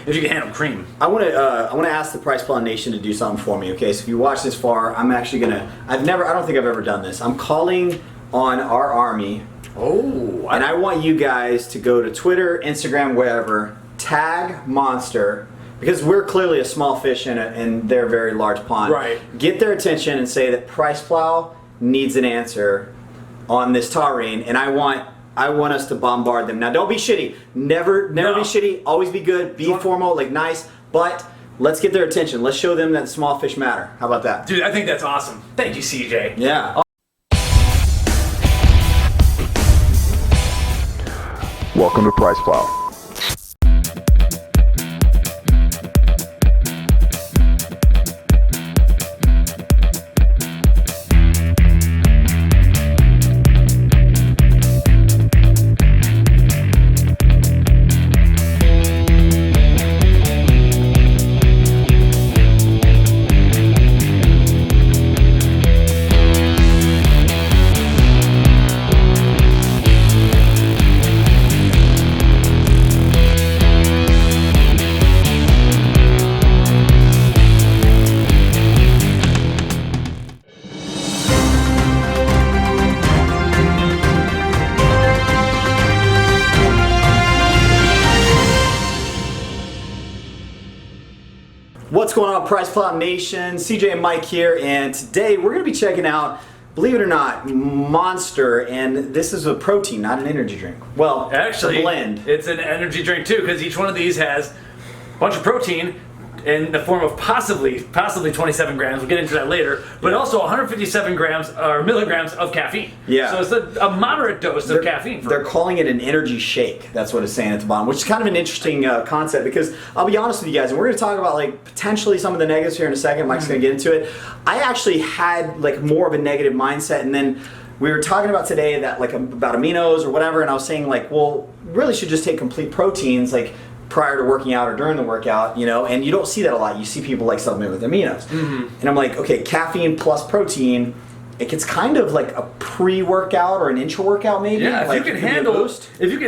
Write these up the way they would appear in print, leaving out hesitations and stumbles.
if you can handle cream. I want to ask the Price Plan Nation to do something for me. Okay, so if you watch this far, I'm actually gonna. I don't think I've ever done this. I'm calling on our army. Oh. And I want you guys to go to Twitter, Instagram, wherever, tag Monster, because we're clearly a small fish in their very large pond. Right. Get their attention and say that Price Plow needs an answer on this taurine, and I want us to bombard them. Now, don't be shitty. Never be shitty. Always be good. Be formal, like nice. But let's get their attention. Let's show them that small fish matter. How about that? Dude, I think that's awesome. Thank you, CJ. Yeah. Welcome to Price Plow. What's going on, Price Plow Nation? CJ and Mike here, and today we're going to be checking out, believe it or not, Monster, and this is a protein, not an energy drink. Well, actually, a blend. It's an energy drink too, because each one of these has a bunch of protein in the form of possibly 27 grams. We'll get into that later, but also 157 grams or milligrams of caffeine. Yeah. So it's a moderate dose of caffeine. They're calling it an energy shake. That's what it's saying at the bottom, which is kind of an interesting concept, because I'll be honest with you guys, and we're going to talk about like potentially some of the negatives here in a second. Mike's going to get into it. I actually had like more of a negative mindset, and then we were talking about today that like about aminos or whatever, and I was saying like, well, really should just take complete proteins like prior to working out or during the workout, you know, and you don't see that a lot. You see people like supplement with aminos. And I'm like, okay, caffeine plus protein, it gets kind of like a pre-workout or an intra-workout maybe. Yeah, if like you can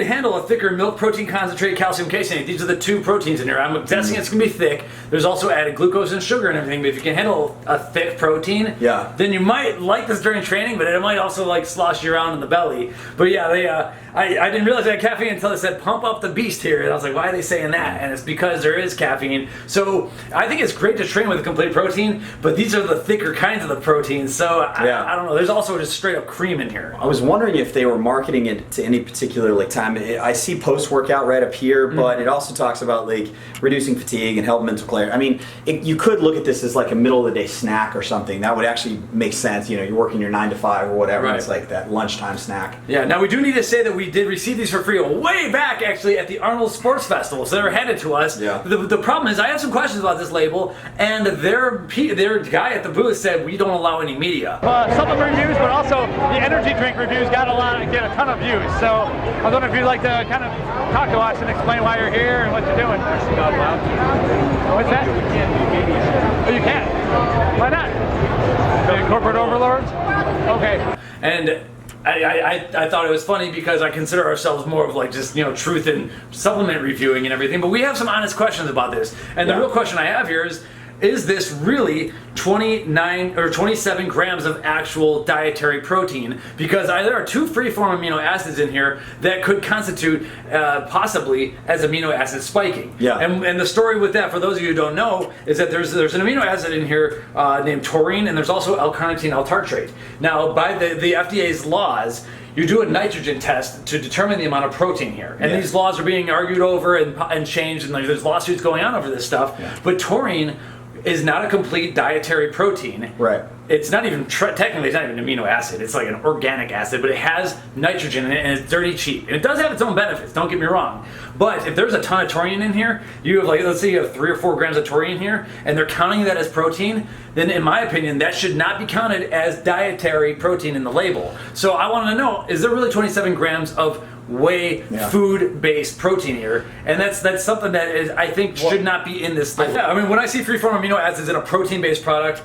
handle a thicker milk protein concentrate, calcium casein, these are the two proteins in here. I'm guessing it's gonna be thick. There's also added glucose and sugar and everything, but if you can handle a thick protein, then you might like this during training, but it might also like slosh you around in the belly. But yeah, they I didn't realize they had caffeine until they said pump up the beast here, and I was like, why are they saying that? And it's because there is caffeine. So I think it's great to train with a complete protein, but these are the thicker kinds of the proteins. So I don't know. There's also just straight up cream in here. I was wondering if they were marketing it to any particular like time. I see post-workout right up here, but it also talks about like reducing fatigue and help mental clarity. I mean, you could look at this as like a middle of the day snack or something. That would actually make sense. You know, you're working your 9 to 5 or whatever. Right. It's like that lunchtime snack. Yeah. Now we do need to say that we did receive these for free way back actually at the Arnold Sports Festival. So they were handed to us. Yeah. The problem is I have some questions about this label, and their guy at the booth said we don't allow any media. Supplement reviews, but also the energy drink reviews get a ton of views. So I was wondering if you'd like to kind of talk to us and explain why you're here and what you're doing. Actually not allowed to. What's that? We can't do media. Oh, you can't? Why not? The corporate overlords? Okay. And I thought it was funny because I consider ourselves more of like just, you know, truth and supplement reviewing and everything, but we have some honest questions about this. And the real question I have here is this really 29 or 27 grams of actual dietary protein? Because there are 2 free-form amino acids in here that could constitute possibly as amino acid spiking. Yeah. And the story with that, for those of you who don't know, is that there's an amino acid in here named taurine, and there's also L-carnitine L-tartrate. Now, by the FDA's laws, you do a nitrogen test to determine the amount of protein here. And these laws are being argued over and changed, and there's lawsuits going on over this stuff. Yeah. But taurine is not a complete dietary protein. Right. It's not even, technically it's not even an amino acid. It's like an organic acid, but it has nitrogen in it, and it's dirty cheap. And it does have its own benefits, don't get me wrong. But if there's a ton of taurine in here, you have like, let's say you have 3 or 4 grams of taurine here, and they're counting that as protein, then in my opinion, that should not be counted as dietary protein in the label. So I want to know, is there really 27 grams of whey food-based protein here? And that's something that is, I think should not be in this label. I mean, when I see free-form amino acids in a protein-based product,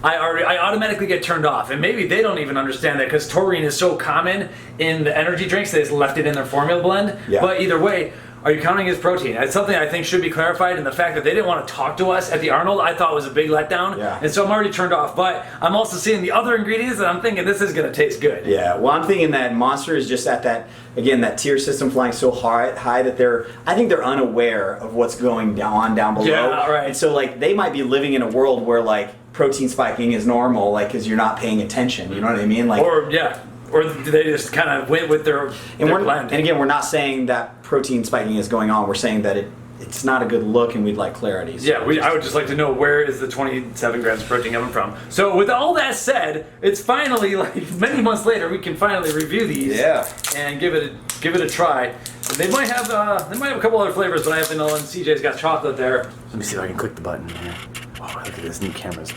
I automatically get turned off, and maybe they don't even understand that because taurine is so common in the energy drinks they just left it in their formula blend. Yeah. But either way, Are you counting as protein? That's something I think should be clarified, and the fact that they didn't want to talk to us at the Arnold, I thought was a big letdown. Yeah. And so I'm already turned off. But I'm also seeing the other ingredients, and I'm thinking this is going to taste good. Yeah, well, I'm thinking that Monster is just at that, again, that tier system flying so high that I think they're unaware of what's going down below. Yeah, right. And so, like, they might be living in a world where, like, protein spiking is normal, like, because you're not paying attention. You know what I mean? Like, Or they just kind of went with their blend. And again, we're not saying that protein spiking is going on. We're saying that it's not a good look, and we'd like clarity. So Yeah, I would just like to know where is the 27 grams of protein coming from. So with all that said, it's finally, like, many months later, we can finally review these. Yeah. And give it a try. They might have a couple other flavors, but I have vanilla and CJ's got chocolate there. Let me see if I can click the button here. Oh, look at this new camera's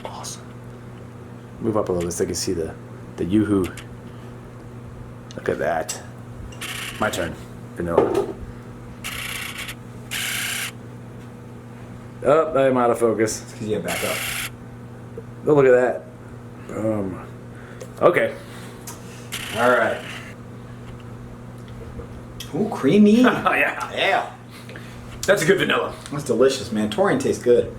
awesome. Move up a little bit so I can see the yoo-hoo. Look at that. My turn. Vanilla. Oh, I'm out of focus. because you have back up. Oh, look at that. Okay. All right. Ooh, creamy. Oh, yeah. Yeah. That's a good vanilla. That's delicious, man. Taurine tastes good.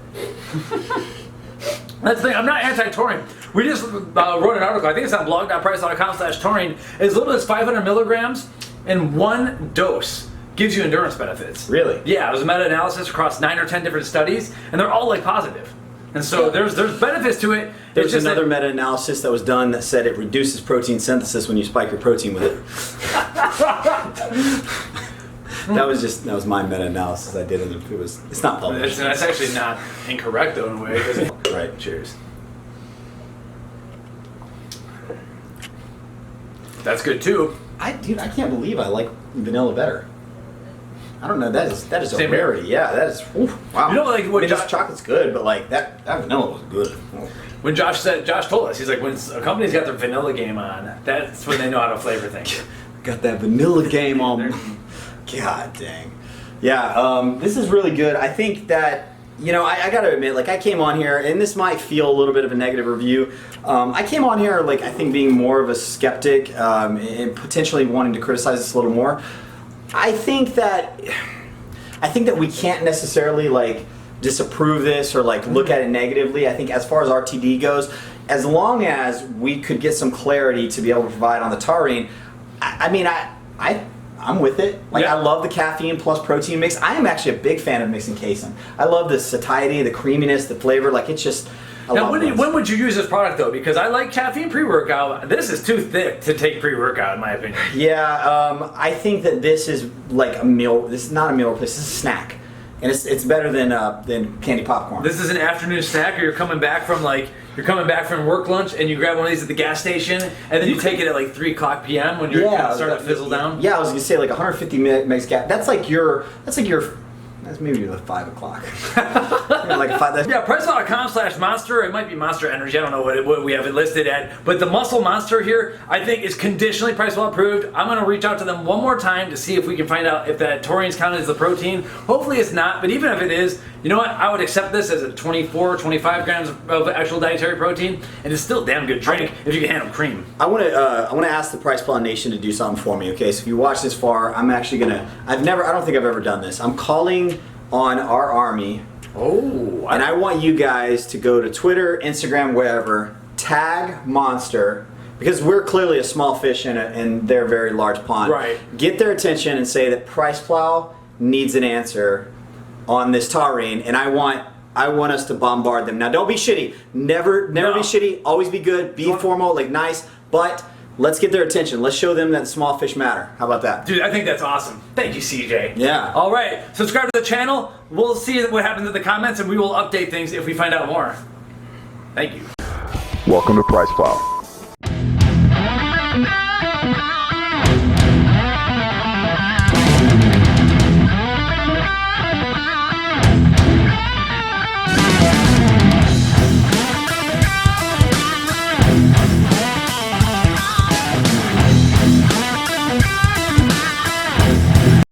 That's the thing. I'm not anti-taurine. We just wrote an article. I think it's on blog.price.com/taurine. As little as 500 milligrams in one dose gives you endurance benefits. Really? Yeah. It was a meta-analysis across 9 or 10 different studies, and they're all like positive. And so there's benefits to it. There's another meta-analysis that was done that said it reduces protein synthesis when you spike your protein with it. That was my meta-analysis I did. It's not published. That's actually not incorrect though in a way. Right. Cheers. That's good too. Dude, I can't believe I like vanilla better. I don't know. That is a Same rarity. Yeah, that is. Oof, wow. You know, like, what this chocolate's good, but like that vanilla was good. When Josh told us, he's like, when a company's got their vanilla game on, that's when they know how to flavor things. Got that vanilla game on. God dang. Yeah, this is really good. I think that, I got to admit, like, I came on here, and this might feel a little bit of a negative review. I came on here, like, I think being more of a skeptic and potentially wanting to criticize this a little more. I think that we can't necessarily, like, disapprove this or, like, look at it negatively. I think as far as RTD goes, as long as we could get some clarity to be able to provide on the taurine, I'm with it. Like, yeah. I love the caffeine plus protein mix. I am actually a big fan of mixing casein. I love the satiety, the creaminess, the flavor. Like, it's just. Now, when would you use this product though? Because I like caffeine pre-workout. This is too thick to take pre-workout, in my opinion. Yeah, I think that this is like a meal. This is not a meal replacement. This is a snack, and it's better than candy popcorn. This is an afternoon snack, or you're coming back from work lunch and you grab one of these at the gas station, and then you take it at like 3:00 p.m. when you're kind of starting to fizzle down. Yeah, I was gonna say like 150 megs gas. That's maybe like 5 o'clock. Like 5. Yeah, price.com/monster. It might be Monster Energy. I don't know what we have it listed at. But the Muscle Monster here, I think, is conditionally price well approved. I'm going to reach out to them one more time to see if we can find out if that taurine's counted as the protein. Hopefully it's not, but even if it is, you know what? I would accept this as a 24, 25 grams of actual dietary protein, and it's still a damn good drink if you can handle cream. I want to ask the Price Plan Nation to do something for me. Okay, so if you watch this far, I'm actually gonna. I don't think I've ever done this. I'm calling on our army. Oh. And I want you guys to go to Twitter, Instagram, wherever, tag Monster, because we're clearly a small fish in their very large pond. Right. Get their attention and say that Price Plow needs an answer on this taurine, and I want us to bombard them. Now, don't be shitty. Never be shitty. Always be good. Be formal, like nice. But let's get their attention. Let's show them that small fish matter. How about that? Dude, I think that's awesome. Thank you, CJ. Yeah. All right. Subscribe to the channel. We'll see what happens in the comments, and we will update things if we find out more. Thank you. Welcome to Price Plow.